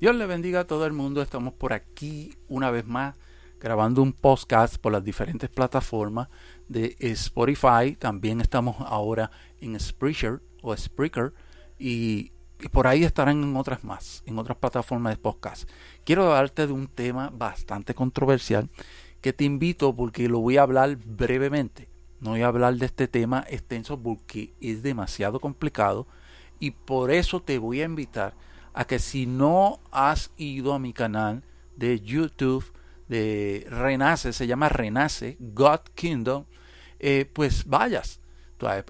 Dios le bendiga a todo el mundo. Estamos por aquí una vez más grabando un podcast por las diferentes plataformas de Spotify. También estamos ahora en Spreaker y por ahí estarán en otras más, en otras plataformas de podcast. Quiero hablarte de un tema bastante controversial que te invito porque lo voy a hablar brevemente. No voy a hablar de este tema extenso porque es demasiado complicado y por eso te voy a invitar a que si no has ido a mi canal de YouTube de Renace, se llama Renace God Kingdom, pues vayas,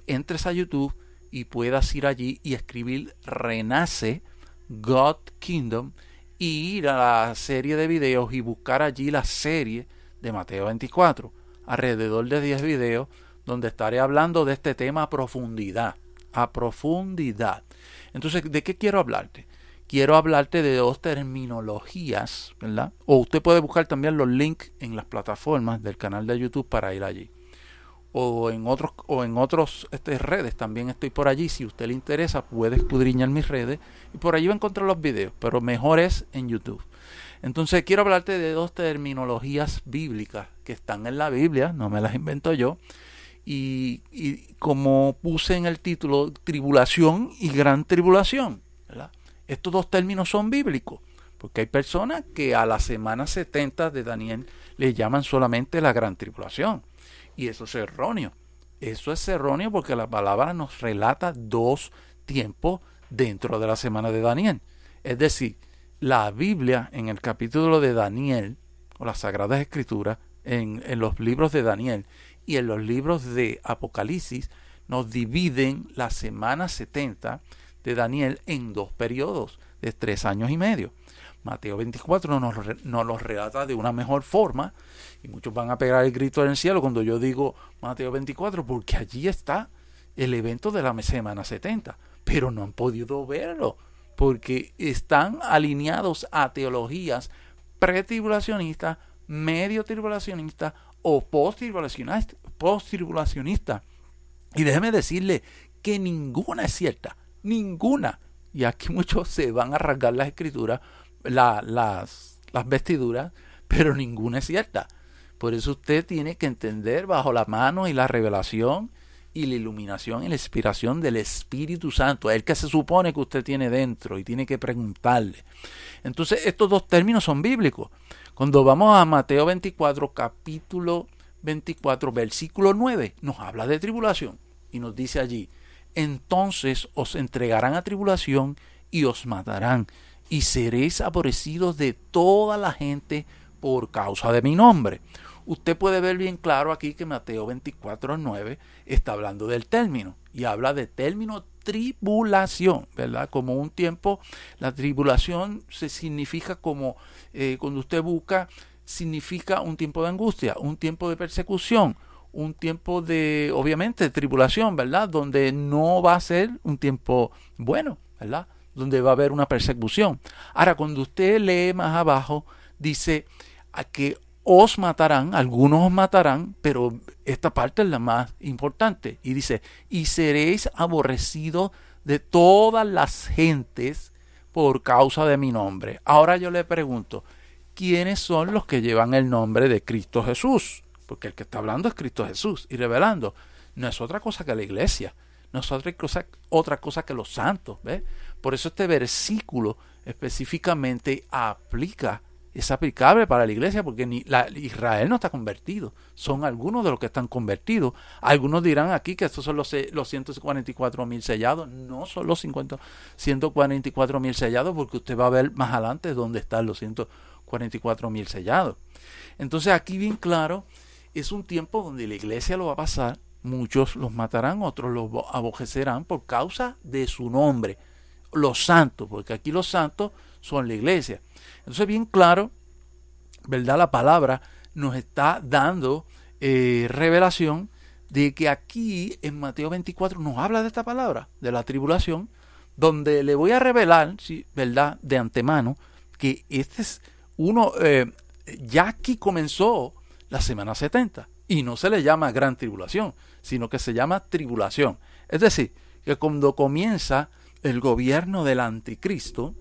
entres a YouTube y puedas ir allí y escribir Renace God Kingdom y ir a la serie de videos y buscar allí la serie de Mateo 24, alrededor de 10 videos donde estaré hablando de este tema a profundidad. Entonces, ¿de qué quiero hablarte? Quiero hablarte de dos terminologías, ¿verdad? O usted puede buscar también los links en las plataformas del canal de YouTube para ir allí. O en otros redes también estoy por allí. Si a usted le interesa, puede escudriñar mis redes y por allí va a encontrar los videos, pero mejor es en YouTube. Entonces quiero hablarte de dos terminologías bíblicas que están en la Biblia, no me las invento yo. Y como puse en el título, tribulación y gran tribulación, ¿verdad? Estos dos términos son bíblicos, porque hay personas que a la semana 70 de Daniel le llaman solamente la gran tribulación. Y eso es erróneo. Eso es erróneo porque la palabra nos relata dos tiempos dentro de la semana de Daniel. Es decir, la Biblia en el capítulo de Daniel, o las Sagradas Escrituras, en los libros de Daniel y en los libros de Apocalipsis, nos dividen la semana 70 de Daniel en dos periodos de 3 años y medio. Mateo 24 nos los relata de una mejor forma y muchos van a pegar el grito en el cielo cuando yo digo Mateo 24 porque allí está el evento de la semana 70, pero no han podido verlo porque están alineados a teologías pretribulacionistas, medio tribulacionistas o post-tribulacionistas. Y déjeme decirle que ninguna es cierta. Ninguna. Y aquí muchos se van a rasgar las escrituras, las vestiduras, pero ninguna es cierta. Por eso usted tiene que entender bajo la mano y la revelación y la iluminación y la inspiración del Espíritu Santo, el que se supone que usted tiene dentro y tiene que preguntarle. Entonces estos dos términos son bíblicos. Cuando vamos a Mateo 24, capítulo 24, versículo 9, nos habla de tribulación y nos dice allí: entonces os entregarán a tribulación y os matarán, y seréis aborrecidos de toda la gente por causa de mi nombre. Usted puede ver bien claro aquí que Mateo 24:9 está hablando del término, y habla de término tribulación, ¿verdad? Como un tiempo, la tribulación se significa como, cuando usted busca, significa un tiempo de angustia, un tiempo de persecución, un tiempo de, obviamente, tribulación, ¿verdad? Donde no va a ser un tiempo bueno, ¿verdad? Donde va a haber una persecución. Ahora, cuando usted lee más abajo, dice a que os matarán, algunos os matarán, pero esta parte es la más importante. Y dice, y seréis aborrecidos de todas las gentes por causa de mi nombre. Ahora yo le pregunto, ¿quiénes son los que llevan el nombre de Cristo Jesús? Porque el que está hablando es Cristo Jesús y revelando. No es otra cosa que la iglesia. No es otra cosa que los santos. ¿Ves? Por eso este versículo específicamente es aplicable para la iglesia, porque Israel no está convertido. Son algunos de los que están convertidos. Algunos dirán aquí que estos son los 144,000 sellados. No son los 144,000 sellados, porque usted va a ver más adelante dónde están los 144,000 sellados. Entonces aquí bien claro, es un tiempo donde la iglesia lo va a pasar, muchos los matarán, otros los aborrecerán por causa de su nombre, los santos, porque aquí los santos son la iglesia. Entonces bien claro, ¿verdad? La palabra nos está dando revelación de que aquí en Mateo 24 nos habla de esta palabra, de la tribulación, donde le voy a revelar, ¿sí? ¿Verdad? De antemano, que este es uno, ya aquí comenzó la semana 70 y no se le llama gran tribulación, sino que se llama tribulación. Es decir, que cuando comienza el gobierno del anticristo,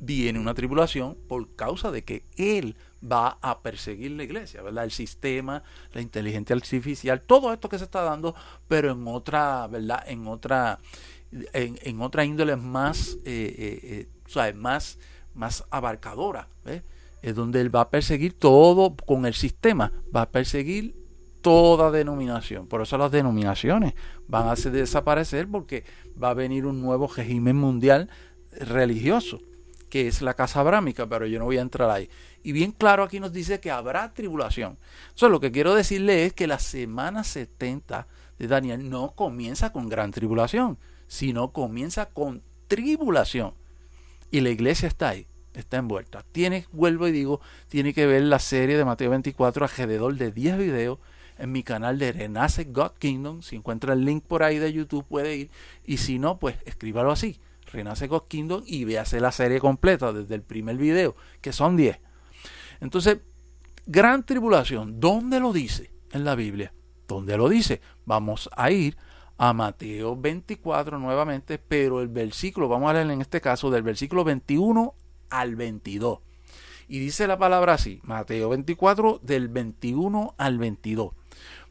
viene una tribulación por causa de que Él va a perseguir la iglesia, ¿verdad? El sistema, la inteligencia artificial, todo esto que se está dando, pero en otra, ¿verdad? En otra índole más, ¿sabes? Más abarcadora, ¿ves? Es donde Él va a perseguir todo con el sistema, va a perseguir toda denominación. Por eso las denominaciones van a desaparecer, porque va a venir un nuevo régimen mundial religioso, que es la casa abrámica, pero yo no voy a entrar ahí. Y bien claro aquí nos dice que habrá tribulación. Entonces lo que quiero decirle es que la semana 70 de Daniel no comienza con gran tribulación, sino comienza con tribulación. Y la iglesia está ahí, está envuelta. Vuelvo y digo, tiene que ver la serie de Mateo 24, alrededor de 10 videos en mi canal de Renace God Kingdom. Si encuentra el link por ahí de YouTube puede ir, y si no, pues escríbalo así, Renace God Kingdom, y véase la serie completa desde el primer video, que son 10. Entonces, gran tribulación, ¿dónde lo dice en la Biblia? ¿Dónde lo dice? Vamos a ir a Mateo 24 nuevamente, pero el versículo, vamos a leer en este caso del versículo 21 al 22. Y dice la palabra así, Mateo 24 del 21 al 22.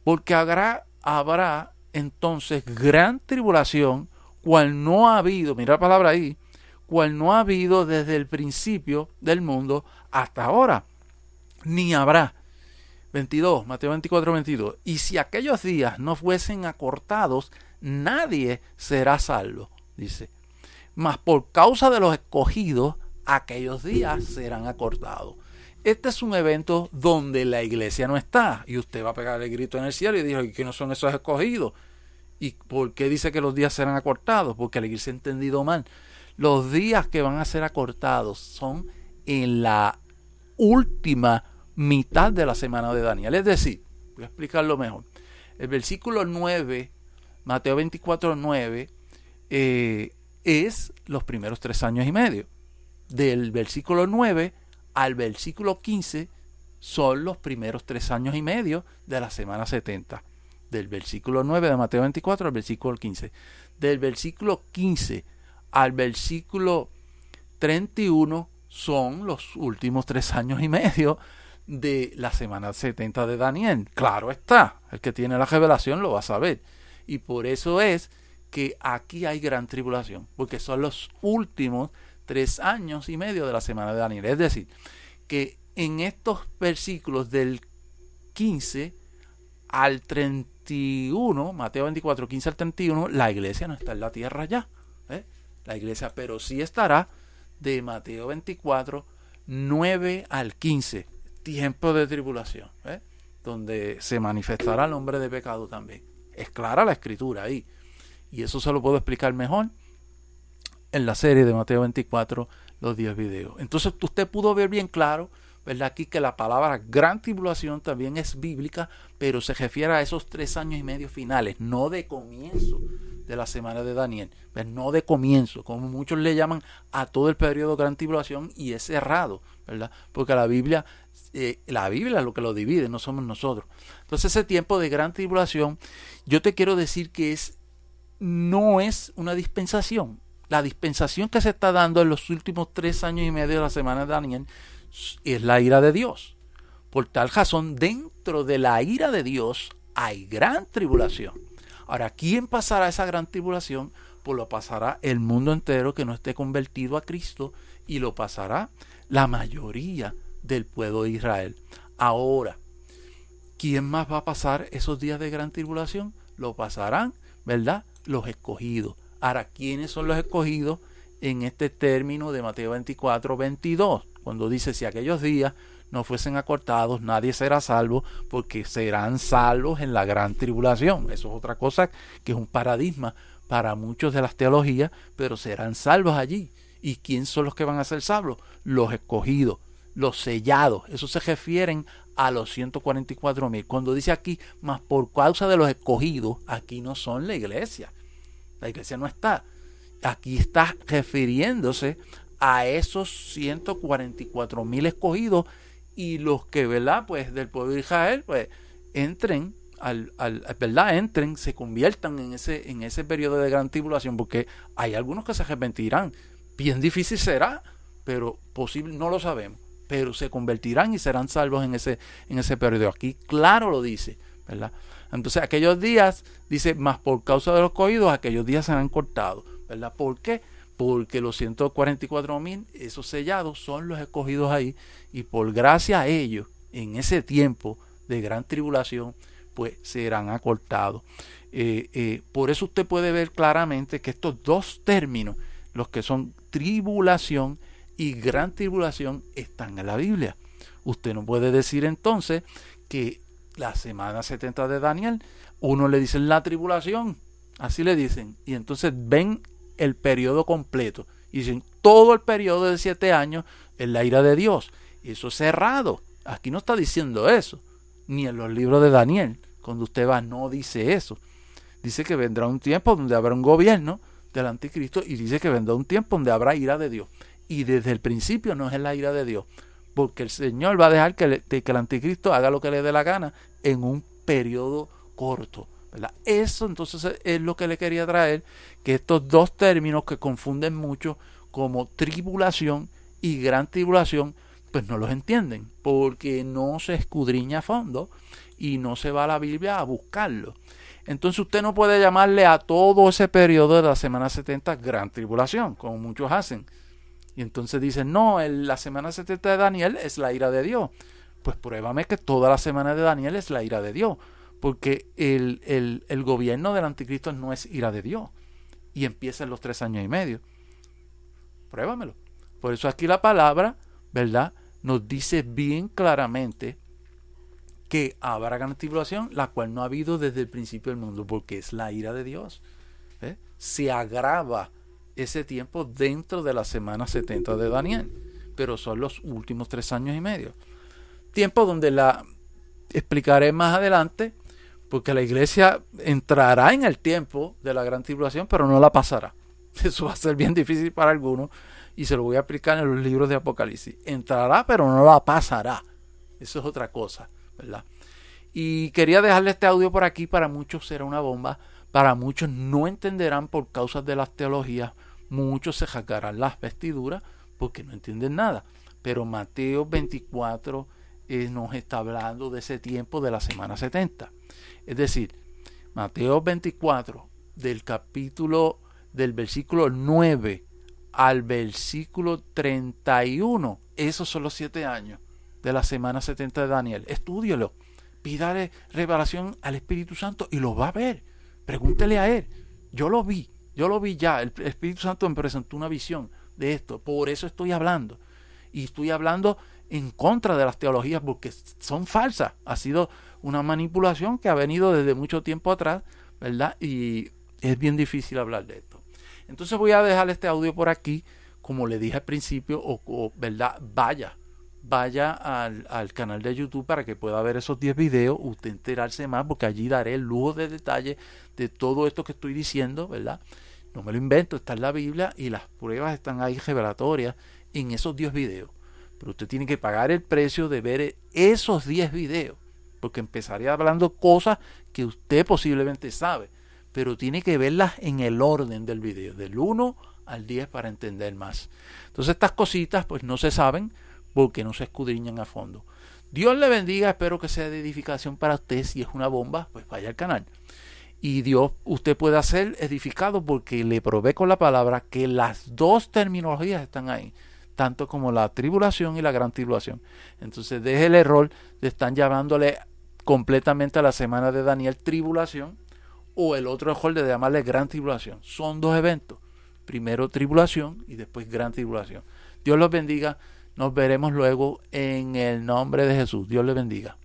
Porque habrá entonces gran tribulación, cual no ha habido, mira la palabra ahí, cual no ha habido desde el principio del mundo hasta ahora, ni habrá. 22, Mateo 24, 22. Y si aquellos días no fuesen acortados, nadie será salvo, dice. Mas por causa de los escogidos, aquellos días serán acortados. Este es un evento donde la iglesia no está, y usted va a pegar el grito en el cielo y dijo, ¿y quiénes son esos escogidos? ¿Y por qué dice que los días serán acortados? Porque la iglesia ha entendido mal. Los días que van a ser acortados son en la última mitad de la semana de Daniel. Es decir, voy a explicarlo mejor. El versículo 9, Mateo 24, 9, es los primeros 3 años y medio. Del versículo 9 al versículo 15 son los primeros 3 años y medio de la semana 70. Del versículo 9 de Mateo 24 al versículo 15. Del versículo 15 al versículo 31 son los últimos 3 años y medio de la semana 70 de Daniel. Claro está, el que tiene la revelación lo va a saber. Y por eso es que aquí hay gran tribulación, porque son los últimos 3 años y medio de la semana de Daniel. Es decir, que en estos versículos del 15 al 31, Mateo 24, 15 al 31, la iglesia no está en la tierra ya. La iglesia, pero sí estará de Mateo 24, 9 al 15, tiempo de tribulación, donde se manifestará el hombre de pecado también. Es clara la escritura ahí. Y eso se lo puedo explicar mejor en la serie de Mateo 24, los 10 videos. Entonces usted pudo ver bien claro, ¿verdad? Aquí que la palabra gran tribulación también es bíblica, pero se refiere a esos 3 años y medio finales, no de comienzo de la semana de Daniel, ¿ves? No de comienzo, como muchos le llaman a todo el periodo de gran tribulación, y es errado, ¿verdad? Porque la Biblia es lo que lo divide, no somos nosotros. Entonces ese tiempo de gran tribulación, yo te quiero decir que no es una dispensación. La dispensación que se está dando en los últimos 3 años y medio de la semana de Daniel es la ira de Dios. Por tal razón, dentro de la ira de Dios hay gran tribulación. Ahora, ¿quién pasará esa gran tribulación? Pues lo pasará el mundo entero que no esté convertido a Cristo, y lo pasará la mayoría del pueblo de Israel. Ahora, ¿quién más va a pasar esos días de gran tribulación? Lo pasarán, ¿verdad?, los escogidos. Ahora, ¿quiénes son los escogidos en este término de Mateo 24, 22? Cuando dice, si aquellos días no fuesen acortados, nadie será salvo, porque serán salvos en la gran tribulación. Eso es otra cosa que es un paradigma para muchos de las teologías, pero serán salvos allí. ¿Y quién son los que van a ser salvos? Los escogidos, los sellados. Eso se refieren a los 144,000. Cuando dice aquí, más por causa de los escogidos, aquí no son la iglesia. La iglesia no está. Aquí está refiriéndose a esos 144,000 escogidos, y los que, ¿verdad?, pues del pueblo de Israel, pues entren, ¿verdad?, entren, se conviertan en ese periodo de gran tribulación, porque hay algunos que se arrepentirán. Bien difícil será, pero posible, no lo sabemos, pero se convertirán y serán salvos en ese periodo. Aquí claro lo dice, ¿verdad? Entonces aquellos días, dice, más por causa de los escogidos, aquellos días serán cortados, ¿verdad? ¿Por qué? Porque los 144,000, esos sellados, son los escogidos ahí, y por gracia a ellos, en ese tiempo de gran tribulación, pues serán acortados. Por eso usted puede ver claramente que estos dos términos, los que son tribulación y gran tribulación, están en la Biblia. Usted no puede decir entonces que la semana 70 de Daniel, uno le dicen la tribulación, así le dicen, y entonces ven el periodo completo y dicen todo el periodo de 7 años es la ira de Dios. Eso es errado. Aquí no está diciendo eso, ni en los libros de Daniel. Cuando usted va, no dice eso. Dice que vendrá un tiempo donde habrá un gobierno del anticristo, y dice que vendrá un tiempo donde habrá ira de Dios. Y desde el principio no es la ira de Dios, porque el Señor va a dejar que el anticristo haga lo que le dé la gana en un periodo corto, ¿verdad? Eso entonces es lo que le quería traer, que estos dos términos que confunden mucho, como tribulación y gran tribulación, pues no los entienden, porque no se escudriña a fondo y no se va a la Biblia a buscarlo. Entonces usted no puede llamarle a todo ese periodo de la semana 70 gran tribulación, como muchos hacen. Y entonces dicen, no, la semana 70 de Daniel es la ira de Dios. Pues pruébame que toda la semana de Daniel es la ira de Dios, porque el gobierno del anticristo no es ira de Dios, y empieza en los 3 años y medio. Pruébamelo. Por eso aquí la palabra, ¿verdad?, nos dice bien claramente que habrá gran tribulación, la cual no ha habido desde el principio del mundo, porque es la ira de Dios. Se agrava ese tiempo dentro de la semana 70 de Daniel, pero son los últimos 3 años y medio. Tiempo donde la explicaré más adelante, porque la iglesia entrará en el tiempo de la gran tribulación, pero no la pasará. Eso va a ser bien difícil para algunos, y se lo voy a explicar en los libros de Apocalipsis. Entrará, pero no la pasará. Eso es otra cosa, ¿verdad? Y quería dejarle este audio por aquí. Para muchos será una bomba, para muchos no entenderán por causa de las teologías, muchos se rasgarán las vestiduras porque no entienden nada. Pero Mateo 24 nos está hablando de ese tiempo de la semana 70. Es decir, Mateo 24, del versículo 9 al versículo 31, esos son los 7 años de la semana 70 de Daniel. Estúdielo, pídale revelación al Espíritu Santo y lo va a ver. Pregúntele a él. Yo lo vi ya. El Espíritu Santo me presentó una visión de esto. Por eso estoy hablando. Y estoy hablando en contra de las teologías, porque son falsas. Ha sido una manipulación que ha venido desde mucho tiempo atrás, ¿verdad? Y es bien difícil hablar de esto. Entonces voy a dejar este audio por aquí, como le dije al principio, ¿verdad? Vaya al canal de YouTube para que pueda ver esos 10 videos, usted enterarse más, porque allí daré el lujo de detalle de todo esto que estoy diciendo, ¿verdad? No me lo invento, está en la Biblia y las pruebas están ahí revelatorias en esos 10 videos. Pero usted tiene que pagar el precio de ver esos 10 videos, porque empezaré hablando cosas que usted posiblemente sabe, pero tiene que verlas en el orden del video, del 1 al 10, para entender más. Entonces estas cositas pues no se saben porque no se escudriñan a fondo. Dios le bendiga, espero que sea de edificación para usted. Si es una bomba, pues vaya al canal. Y usted puede ser edificado porque le probé con la palabra que las dos terminologías están ahí, tanto como la tribulación y la gran tribulación. Entonces deje el error de estar llamándole completamente a la semana de Daniel tribulación, o el otro error de llamarle gran tribulación. Son dos eventos, primero tribulación y después gran tribulación. Dios los bendiga, nos veremos luego en el nombre de Jesús. Dios les bendiga.